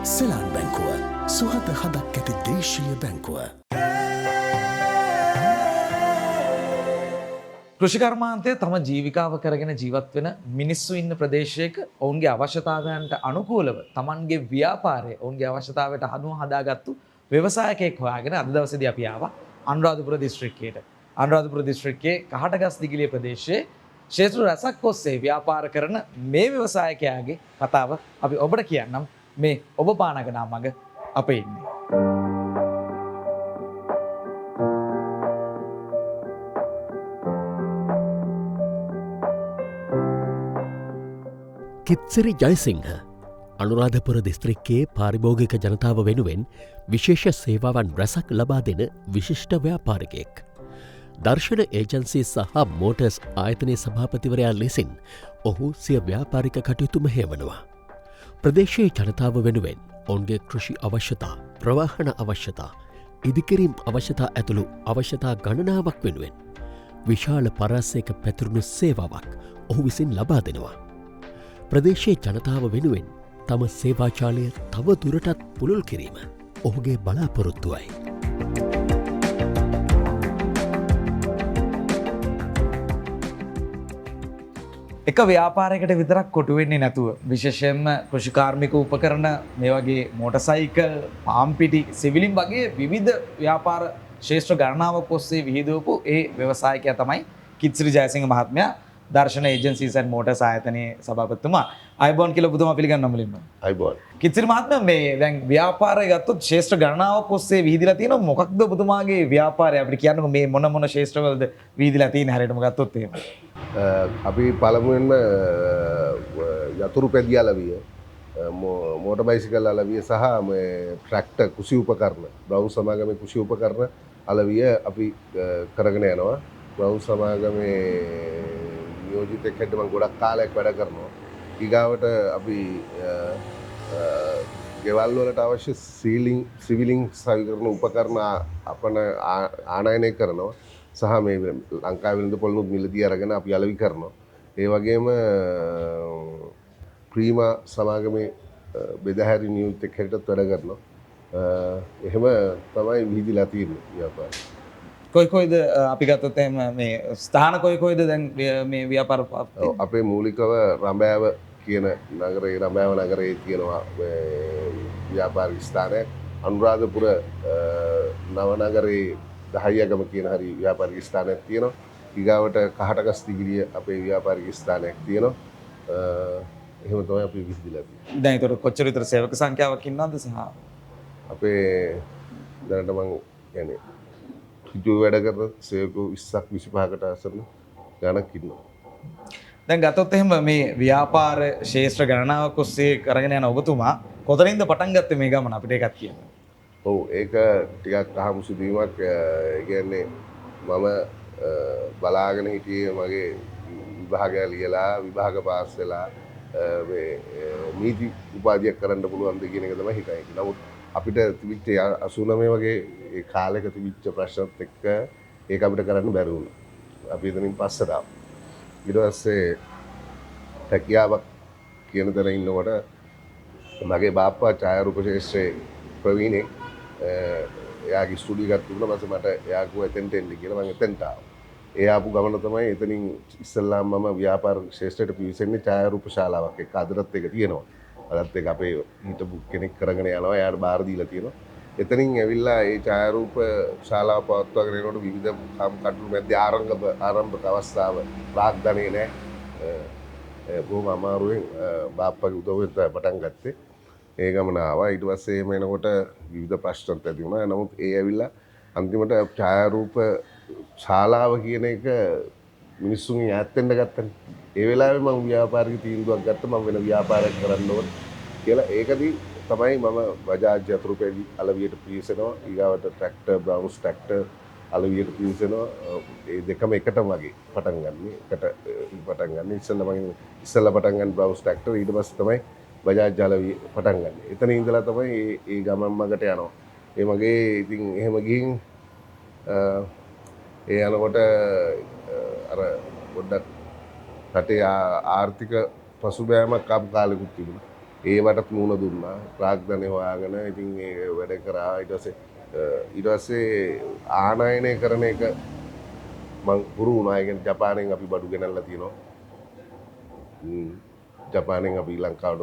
සෙලාන් බැංකුව සුහද හදක් ඇති දේශීය බැංකුව. කෘෂිකර්මාන්තය තම ජීවිකාව කරගෙන ජීවත් වෙන මිනිස්සු ඉන්න ප්‍රදේශයක ඔවුන්ගේ අවශ්‍යතාවයන්ට අනුකූලව තමන්ගේ ව්‍යාපාරය ඔවුන්ගේ අවශ්‍යතාවයට අනුව හදාගත්තු ව්‍යවසායකයෙක් හොයාගෙන අද දවසේදී අපි ආවා අනුරාධපුර දිස්ත්‍රික්කයට. අනුරාධපුර දිස්ත්‍රික්කයේ කහටගස් දිගිලිය ප්‍රදේශයේ ක්ෂේත්‍ර රැසක් ඔස්සේ ව්‍යාපාර කරන මේ ව්‍යවසායකයාගේ කතාව අපි ඔබට කියන්නම් මේ ඔබ පානගනා මග අප ඉන්නේ. කිත්සිරි ජයසිංහ අනුරාධපුර දිස්ත්‍රික්කයේ පාරිභෝගික ජනතාව වෙනුවෙන් විශේෂ සේවාවන් රැසක් ලබා දෙන විශිෂ්ට ව්‍යාපාරිකයෙක්. දර්ශන ඒජන්සි සහ මෝටර්ස් ආයතනය සභාපතිවරයා ලෙසින් ඔහු සිය ව්‍යාපාරික කටයුතු මෙහෙයවනවා. ප්‍රදේශයේ ජනතාව වෙනුවෙන් ඔවුන්ගේ කෘෂි අවශ්‍යතා, ප්‍රවාහන අවශ්‍යතා, ඉදිකිරීම් අවශ්‍යතා ඇතුළු අවශ්‍යතා ගණනාවක් වෙනුවෙන් විශාල පරාසයක පැතිරුණු සේවාවක් ඔහු විසින් ලබා දෙනවා. ප්‍රදේශයේ ජනතාව වෙනුවෙන් තම සේවාචාලය තව දුරටත් පුළුල් කිරීම ඔහුගේ බලාපොරොත්තුවයි. එක ව්‍යාපාරයකට විතරක් කොටු වෙන්නේ නැතුව විශේෂයෙන්ම කෘෂිකාර්මික උපකරණ මේ වගේ මෝටර්සයිකල්, පාම්පිටි, සිවිලින් වගේ විවිධ ව්‍යාපාර ශේෂ්ත්‍ර ගණනාවක් ඔස්සේ විහිදුවපු ඒ ව්‍යවසායකයා තමයි කිත්සිරි ජයසිංහ මහත්මයා. දර්ශන ඒජන්සිස් ඇන්ඩ් මෝටර්ස් ආයතනයේ සභාපතිතුමා. අයබෝන් කියලා ඔබතුමා පිළිගන්නවා මුලින්ම. අයබෝන්. කිත්සිරි මහත්මයා මේ දැන් ව්‍යාපාරය ගත්තොත් ශේෂ්ත්‍ර ගණනාවක් ඔස්සේ විහිදලා තියෙනවා. මොකක්ද ඔබතුමාගේ ව්‍යාපාරය? අපිට කියන්නකො මේ මොන ශේෂ්ත්‍රවලද විහිදලා තියෙන්නේ හැරෙටම ගත්තොත් එහෙම. අපි පළමුවෙන්ම යතුරු පැදිය අලවිය, මෝටර් බයිසිකල් අලවිය සහ මේ ට්‍රැක්ටර් කුසි උපකරණ, බ්‍රවුන් සමාගමේ කුසි උපකරණ අලවිය අපි කරගෙන යනවා. බ්‍රවුන් සමාගමේ නියෝජිතෙක් හැටියට මම ගොඩක් කාලයක් වැඩ කරනවා. ඊගාවට අපි ගෙවල් වලට අවශ්‍ය සිවිලින් සවිකරණ උපකරණ අපන ආනයනය කරනවා. සහ මේ ලංකාවේ වෙළඳපොළනුත් මිලදී අරගෙන අපි අලෙවි කරනවා. ඒ වගේම ප්‍රීමා සමාගමේ බෙදාහැරි නියෝජිතෙක් හැටියටත් වැඩ කරනවා. එහෙම තමයි විහිදිලා තියෙන්නේ ව්‍යාපාරය. කොයිද අපි ගත්තොත් එහෙම මේ ස්ථාන කොයිද දැන් මේ ව්‍යාපාර අපේ මූලිකව රඹෑව කියන නගරේ, රඹෑව නගරයේ තියෙනවා ව්‍යාපාරික ස්ථානයක්. අනුරාධපුර නවනගරේ දහයගම කියන හරි ව්‍යාපාරික ස්ථානයක් තියෙනවා. ඊගාවට කහටගස් දිගිරිය අපේ ව්‍යාපාරික ස්ථානයක් තියෙනවා. එහෙම තමයි අපි විහිදිලා තියෙන්නේ. දැන් ඒතකොට කොච්චර විතර සේවක සංඛ්‍යාවක් ඉන්නවද සහ අපේ දැනට මම කියන්නේ ඍජුව වැඩ කරන සේවකයෝ 20ක් 25කට ආසන්න ගණනක් ඉන්නවා. දැන් ගත්තොත් එහෙම මේ ව්‍යාපාර ශේෂ්ත්‍ර ගණනාවක් ඔස්සේ කරගෙන යන ඔබතුමා කොතනින්ද පටන් ගත්තේ මේ ගමන? අපිට ඒකත් කියන්න. ඔව්, ඒක ටිකක් අහමුසු දීමක්. ඒ කියන්නේ මම බලාගෙන හිටියේ මගේ විභාගය ලියලා විභාග පාස් වෙලා මේ නීති උපාධියක් කරන්න පුළුවන්ද කියන එක තමයි හිතන්නේ. නමුත් අපිට තිබිච්ච 89 වගේ ඒ කාලෙක තිබිච්ච ප්‍රශ්නත් එක්ක ඒක අපිට කරන්න බැරි වුණා. අපි එතනින් පස්සට ආවා. ඊට පස්සේ තකියාවක් කියන තැන ඉන්නකොට මගේ බාප්පා ඡායාරූප ශාස්ත්‍රයේ ප්‍රවීණෙක්. එයාගේ ස්ටුඩියෝ එකක් තිබුණා. ඊපස්සේ මට එයා කිව්වා එතෙන්ට එන්න කියලා. මම එතෙන්ට ආවා. ඒ ආපු ගමන තමයි එතනින් ඉස්සෙල්ලාම මම ව්‍යාපාර ශාස්ත්‍රයට පිවිසෙන්නේ ඡායාරූප ශාලාවක් එක්ක. අදටත් ඒක තියෙනවා. අදත් ඒක අපේ හිටපු කෙනෙක් කරගෙන යනවා. එයාට බාර දීලා තියෙනවා. එතනින් ඇවිල්ලා ඒ ඡායාරූප ශාලාව පවත්වාගෙන යනකොට විවිධ කටළු මැද්දේ ආරම්භක අවස්ථාව රාග්ධනේ නැහැ. බොහොම අමාරුවෙන් බාප්පගේ උදව්වෙන් තමයි පටන් ගත්තේ. ඒ ගමන ආවා. ඊට පස්සේ එහෙම එනකොට විවිධ ප්‍රශ්නත් ඇති වුණා. නමුත් ඒ ඇවිල්ලා අන්තිමට ඡායාරූප ශාලාව කියන එක මිනිස්සුන්ගෙන් ඈත් වෙන්න ගත්තනේ. ඒ වෙලාවේ මම ව්‍යාපාරික තීන්දුවක් ගත්තා. මම වෙන ව්‍යාපාරයක් කරන්න ඕන කියලා. ඒකදී තමයි මම බජාජ් යතුරු පැදි අලවියට පිවිසෙනවා. ඊගාවට ට්‍රැක්ටර්, බ්‍රවුන්ස් ට්‍රැක්ටර් අලවියට පිවිසෙනවා. ඒ දෙකම එකටම වගේ පටන් ගන්න. ඉස්සෙල්ලා පටන් ගන්න බ්‍රවුන්ස් ට්‍රැක්ටර්. ඊට පස්සේ තමයි බජාජ් අලවිය පටන් ගන්න. එතන ඉඳලා තමයි ඒ ගමන් මගට යනවා. ඒ මගේ ඉතින් එහෙම ගිහින් ඒ යනකොට අර පොඩ්ඩක් රටේ ආර්ථික පසුබෑමක් ආපු කාලෙකුත් තිබුණා. ඒවටත් මුණ දුන්නා ප්‍රාග්ධනය හොයාගෙන ඉතින් ඒ වැඩ කරා ඊට පස්සේ ආනයනය කරන එක මං පුරු වුණා. ඒ කියන්නේ ජපානයෙන් අපි බඩු ගෙනල්ලා තියෙනවා. ජපානයෙන් අපි ලංකාවට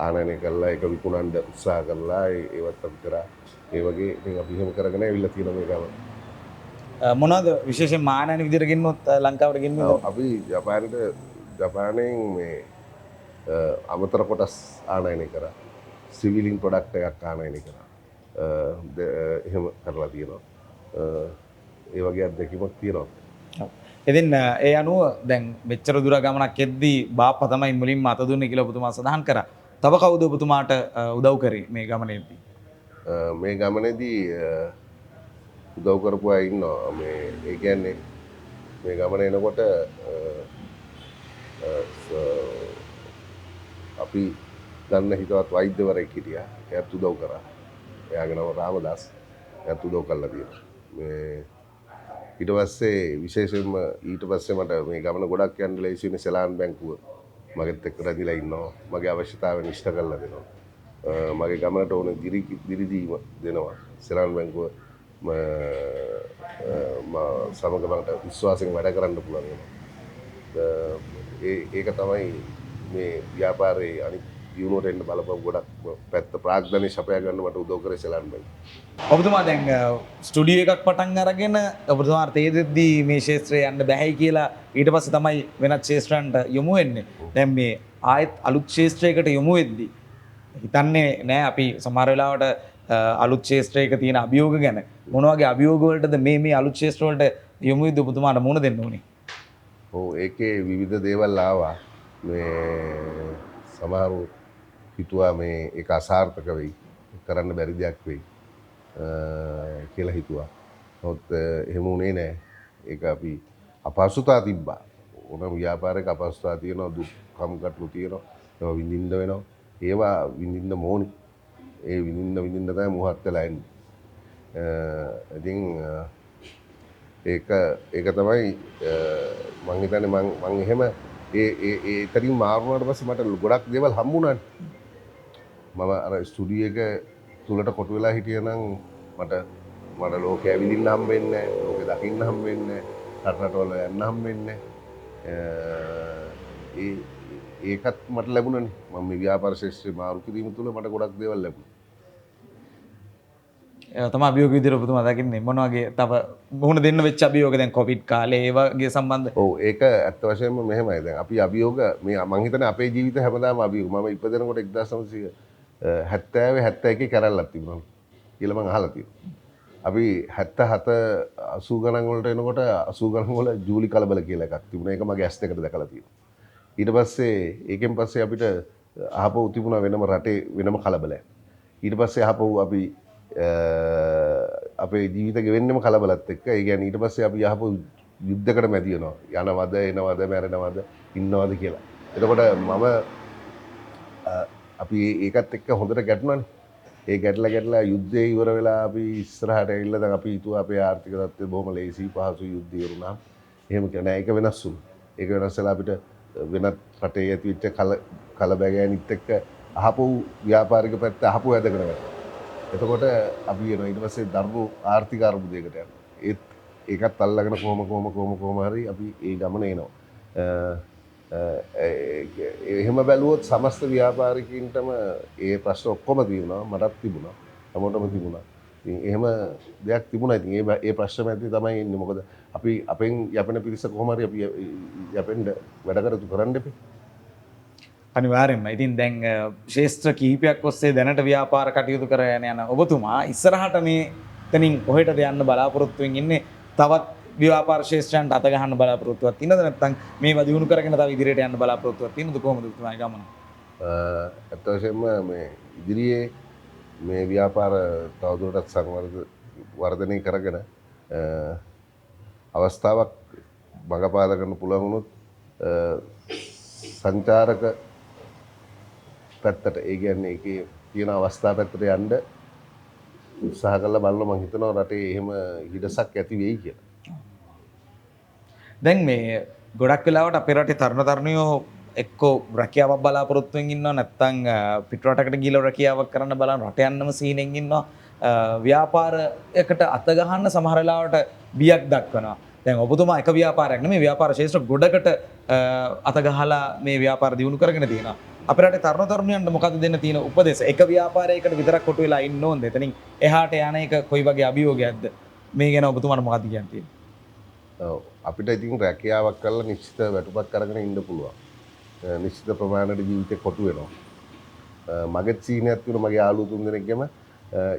ආනයනය කරලා ඒක විකුණන්න උත්සාහ කරලා ඒවත් අපි කරා. ඒ වගේ ඉතින් අපි එහෙම කරගෙන ඇවිල්ලා තියෙනවා මේ ගම. මොනවද විශේෂයෙන් මානයන විදිහට ගෙන්නොත් ලංකාවට ගෙන්නුවොත්? අපි ජපානයෙන් මේ අමතර කොටස් ආනයනය කරා. සිවිලින් ප්‍රොඩක්ට් එකක් ආනයනය කරා. එහෙම කරලා තියෙනවා. ඒ වගේ අත්දැකීමක් තියෙනවා. ඉතින් ඒ අනුව දැන් මෙච්චර දුර ගමනක් එද්දී බාප්පා තමයි මුලින්ම අත දුන්නේ කියලා ඔබතුමා සඳහන් කරා. තව කවුද ඔබතුමාට උදව් කරේ මේ ගමනේදී? මේ ගමනේදී උදව් කරපු අය ඉන්නවා. ඒ කියන්නේ මේ ගමන එනකොට අපි ගන්න හිතවත් වෛද්‍යවරයෙක් හිටියා. එයාත් උදව් කරා. එයාගේ නම රාමදාස්. එයාත් උදව් කළා තියෙනවා. ඊට පස්සේ විශේෂයෙන්ම ඊට පස්සේ මට මේ ගමන ගොඩක් යන්න ලේසි වෙන්නේ සෙලාන් බැංකුව මගෙත් එක්ක රැඳිලා ඉන්නවා. මගේ අවශ්‍යතාවයන් ඉෂ්ට කරලා දෙනවා. මගේ ගමනට ඕන දිරිදීම දෙනවා. සෙලාන් බැංකුව සමග මට විශ්වාසයෙන් වැඩ කරන්න පුළුවන් වෙනවා. ඒක තමයි මේ ව්‍යාපාරයේ අනිත් දියුණුවට එන්න බලපෑම් ගොඩක් පැත්ත ප්‍රාග්ධනයේ සපයා ගන්න මට උදව් කරේ සෙලාන් බැංකුව. ඔබතුමා දැන් ස්ටුඩියෝ එකක් පටන් අරගෙන ඔබතුමාට තේරෙද්දී මේ ශාස්ත්‍රය යන්න බැහැයි කියලා ඊට පස්සේ තමයි වෙනත් ශාස්ත්‍රයන්ට යොමු වෙන්නේ. දැන් මේ ආයෙත් අලුත් ශාස්ත්‍රයකට යොමු වෙද්දී හිතන්නේ නෑ අපි සමහර වෙලාවට අලුත් ශාස්ත්‍රයක තියෙන අභියෝග ගැන මොන වගේ අභියෝග වලටද මේ අලුත් ශාස්ත්‍ර වලට යොමු වෙද්දී ඔබතුමාට මුණ දෙන්න ඕනේ? ඔව් ඒකේ විවිධ දේවල් ආවා. මේ සමහරව හිතුවා මේ ඒක අසාර්ථක වෙයි. කරන්න බැරි දෙයක් වෙයි. කියලා හිතුවා. නමුත් එහෙම වුණේ නැහැ. ඒක අපි අපහසුතා තිබ්බා. ඕනම ව්‍යාපාරයක අපහසුතා තියෙනවා, දුක්ඛම් කටළු තියෙනවා. ඒවා විඳින්න වෙනවා. ඒවා විඳින්න ඕනි. ඒ විඳින්න තමයි මොහොත් වෙලා එන්නේ. ඉතින් ඒක තමයි මං හිතන්නේ මං එහෙම ඒතරින් මාරුනාට පස්සේ මට ගොඩක් දේවල් හම්බුණානේ. මම අර ස්ටුඩියෝ එක තුලට කොටු වෙලා හිටියනම් මට ලෝකෙ ඇවිදින්න හම්බෙන්නේ නැහැ. ලෝකෙ දකින්න හම්බෙන්නේ නැහැ. රටවල යන්න හම්බෙන්නේ නැහැ. ඒකත් මට ලැබුණනේ. මම මේ ව්‍යාපාර ශාස්ත්‍රය මාරු කිරීම තුල මට ගොඩක් දේවල් ලැබුණා. ඒ තමයි අභියෝග විදිහට ඔබතුමා දකින්නේ මොන වගේ තව මුහුණ දෙන්න වෙච්ච අභියෝග දැන් කොවිඩ් කාලේ ඒ වගේ සම්බන්ධ? ඔව් ඒක ඇත්ත වශයෙන්ම මෙහෙමයි. දැන් අපි අභියෝග මේ මං හිතන්නේ අපේ ජීවිතේ හැමදාම අභියෝග. මම ඉපදෙනකොට 1971 කැරල්ලක් තිබුණා කියලා මං අහලා තියෙනවා. අපි 77 80 ගණන් වලට එනකොට 80 ගණන් වල ජූලි කලබල කියලා එකක් තිබුණා. ඒක මගේ ඇස් දෙකට දැකලා තියෙනවා. ඊට පස්සේ ඒකෙන් පස්සේ අපිට ආපහු තිබුණා වෙනම රටේ වෙනම කලබලයක්. ඊට පස්සේ ආපහු අපි අපේ ජීවිත ගෙවෙන්නම කලබලත් එක්ක. ඒ කියන්නේ ඊට පස්සේ අපි ආපහු යුද්ධයකට මැදි වෙනවා. යනවද එනවද මැරෙනවද ඉන්නවද කියලා. එතකොට අපි ඒකත් එක්ක හොඳට ගැටුණානේ. ඒ ගැටලා යුද්ධය ඉවර වෙලා අපි ඉස්සරහට ඇවිල්ලා දැන් අපි හිතුවා අපේ ආර්ථික තත්ත්වය බොහොම ලේසි පහසු යුද්ධය ඉවරුණා. එහෙම කියන්නේ ඒක වෙනස් වුණා. ඒක වෙනස් වෙලා අපිට වෙනත් රටේ ඇතිවෙච්ච කලබගෑනිත් එක්ක අහපු ව්‍යාපාරික පැත්ත අහපු වැදගෙන වැටෙනවා. එතකොට අපි එනවා ඊට පස්සේ දරුණු ආර්ථික අර්බුදයකට යනවා. ඒකත් අල්ලගෙන කොහොම හරි අපි ඒ ගමන එනවා. එහෙම බැලුවොත් සමස්ත ව්‍යාපාරිකයින්ටම ඒ ප්‍රශ්න ඔක්කොම තියෙනවා. මටත් තිබුණා. හැමෝටම තිබුණා. ඉතින් එහෙම දෙයක් තිබුණා. ඉතින් ඒ ප්‍රශ්න මැද්දේ තමයි ඉන්නේ. මොකද අපි අපෙන් යැපෙන පිරිස කොහොම හරි අපි යැපෙන්න වැඩ කටයුතු කරන්න එපේ. අනිවාර්යෙන්ම. ඉතින් දැන් ශාස්ත්‍ර කිහිපයක් ඔස්සේ දැනට ව්‍යාපාර කටයුතු කරගෙන යන ඔබතුමා ඉස්සරහට මේ තනින් කොහෙටද යන්න බලාපොරොත්තුෙන් ඉන්නේ? තවත් ව්‍යාපාර ශාස්ත්‍රයන්ට අත ගහන්න බලාපොරොත්තුවක් තියෙනවද නැත්නම් මේවා දියුණු කරගෙන තව ඉදිරියට යන්න බලාපොරොත්තුවක් තියෙනවද? කොහොමද ඔබතුමාගේ ගමන? ඇත්ත වශයෙන්ම මේ ඉදිරියේ මේ ව්‍යාපාර තවදුරටත් වර්ධනය කරගෙන අවස්ථාවක් මඟපාල කරන්න පුළුවන් වුණොත් සංචාරක පැත්තට ඒ කියන්නේ ඒකේ තියෙන අවස්ථා පැත්තට යන්න උත්සාහ කරලා බලන්න මම හිතනවා රටේ එහෙම හිඩසක් ඇති වෙයි කියලා. දැන් මේ ගොඩක් වෙලාවට අපේ රටේ තරුණ තරුණියෝ එක්කෝ රැකියාවක් බලාපොරොත්තුවෙන් ඉන්නවා නැත්නම් පිටරටකට ගිහලා රැකියාවක් කරන්න බලන රට යන්නම සීනෙන් ඉන්නවා ව්‍යාපාරයකට අත ගහන්න සමහර වෙලාවට බියක් දක්වනවා. දැන් ඔබතුමා එක ව්‍යාපාරයක් නෙමෙයි ව්‍යාපාර ශේෂ්ත්‍ර ගොඩකට අත ගහලා මේ ව්‍යාපාර දියුණු කරගෙන තියෙනවා. අපේ රටේ තරුණ තරුණියන්ට මොකද දෙන්න තියෙන උපදේශ? එක ව්‍යාපාරයකට විතරක් කොටු වෙලා ඉන්න ඕනද? එතනින් එහාට යන එක කොයි වගේ අභියෝගයක්ද? මේ ගැන ඔබතුමාට මොකක්ද කියන්න තියෙන්නේ? ඔව් අපිට ඉතින් රැකියාවක් කරලා නිශ්චිත වැටුපක් අරගෙන ඉන්න පුළුවන්. නිශ්චිත ප්‍රමාණයට ජීවිතේ කොටු වෙනවා. මගෙත් සීනියක් තුන මගේ යාළුවෝ තුන් දෙනෙක්ගෙම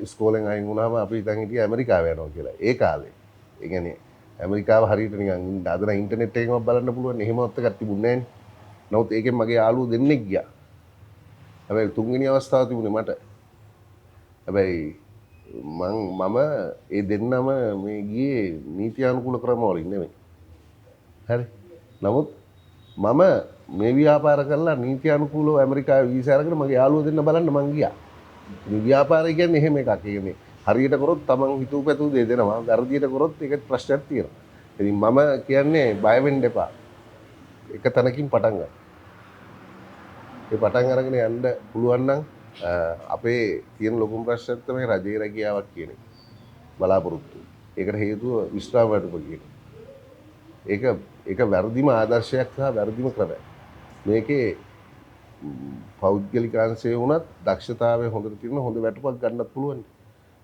ඉස්කෝලෙන් අයින් වුණාම අපි හිතන් හිටියේ ඇමරිකාව යනවා කියලා. ඒ කාලේ. ඒ කියන්නේ ඇමරිකාව හරියට නිකන් අද නම් ඉන්ටර්නෙට් එකේම බලන්න පුළුවන්. එහෙමවත් එකක් තිබුණේ නැහැ. නමුත් ඒකෙන් මගේ යාළුවෝ දෙන්නෙක් ගියා. හැබැයි තුන්වෙනි අවස්ථාව තිබුණේ මට. හැබැයි මම ඒ දෙන්නම මේ ගියේ නීතියානුකූල ක්‍රමවලින් නෙමෙයි. හරි. නමුත් මම මේ ව්‍යාපාර කරලා නීතියානුකූලව ඇමරිකාවේ වීසා අරගෙන මගේ යාළුවෝ දෙන්න බලන්න මං ගියා. මේ ව්‍යාපාරය කියන්නේ එහෙම එකක්. ඒ කියන්නේ හරියට කරොත් තමන් හිතුව පැතුව දේ දෙනවා. වැරදියට කරොත් ඒක ප්‍රශ්නයක් තියෙනවා. ඉතින් මම කියන්නේ බය වෙන්න එපා. එක තැනකින් පටන් ගන්න. ඒ පටන් අරගෙන යන්න පුළුවන් නම් අපේ තියෙන ලොකුම ප්‍රශ්නයක් තමයි රජයේ රැකියාවක් කියන එක. බලාපොරොත්තු. ඒකට හේතුව විශ්‍රාම වැටුප කියන එක. ඒක වැරදිම ආදර්ශයක් සහ වැරදිම ක්‍රමයක්. මේකේ පෞද්ගලික අංශය වුණත් දක්ෂතාවය හොඳට තියෙන හොඳ වැටුපක් ගන්නත් පුළුවන්.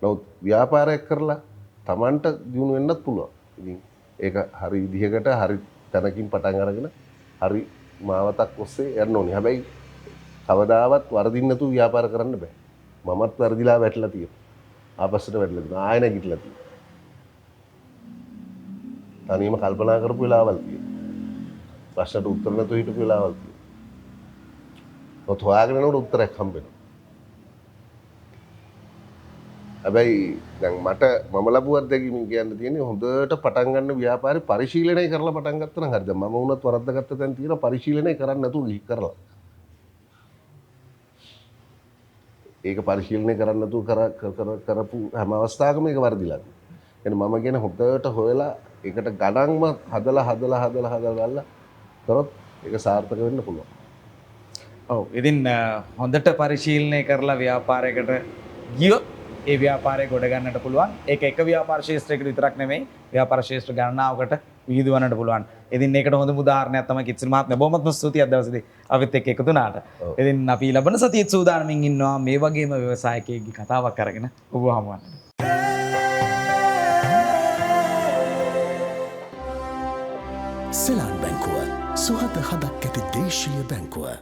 නමුත් ව්‍යාපාරයක් කරලා Tamanට දියුණු වෙන්නත් පුළුවන්. ඉතින් ඒක හරි විදිහකට හරි තැනකින් පටන් අරගෙන හරි මාවතක් ඔස්සේ යන්න ඕනේ. හැබැයි කවදාවත් වරදින්න නැතුව ව්‍යාපාර කරන්න බෑ. මමත් වරදිලා වැටලා තියෙනවා. ආපස්සට වැටලා තියෙනවා. ආයෙ නැගිටලා තියෙනවා. තනියම කල්පනා කරපු වෙලාවල් තියෙනවා. ප්‍රශ්නට උත්තර නැතුව හිටපු වෙලාවල් තියෙනවා. ඔත හොයාගෙන යනකොට උත්තරයක් හම්බෙනවා. හැබැයි දැන් මම ලැබුව අත්දැකීමෙන් කියන්න තියෙන්නේ හොඳට පටන් ගන්න ව්‍යාපාරේ පරිශීලනය කරලා පටන් ගත්තා නම් හරිද? මම වුණත් වරද්දාගත්ත තැන තියෙනවා පරිශීලනය කරන්න නැතුව ගිහින් කරලා. ඒක පරිශීලනය කරන්න නැතුව කරපු හැම අවස්ථාවකම ඒක වරදිලා තියෙනවා. එන්න මම කියන හොඳට හොයලා ඒකට ගණන්ම හදලා කරොත් ඒක සාර්ථක වෙන්න පුළුවන්. ඔව් ඉතින් හොඳට පරිශීලනය කරලා ව්‍යාපාරයකට ගියොත් ඒ ව්‍යාපාරය ගොඩ ගන්නට පුළුවන්. ඒක එක ව්‍යාපාර ශාස්ත්‍රයකට විතරක් නෙමෙයි ව්‍යාපාර ශාස්ත්‍ර ගණනාවකට විහිදුවන්නට පුළුවන්. ඉතින් ඒකට හොඳම උදාහරණයක් තමයි කිත්සිල් මහත්මයා. බොහොමත්ම ස්තුතියි අද දවසේදී අපිත් එක්ක එකතු වුණාට. ඉතින් අපි ලබන සතියේත් සූදානමින් ඉන්නවා මේ වගේම ව්‍යවසායකයෙක්ගේ කතාවක් අරගෙන ඔබ හමුවන්න. සෙලාන් බැංකුව සුහද හදක් ඇති දේශීය බැංකුව.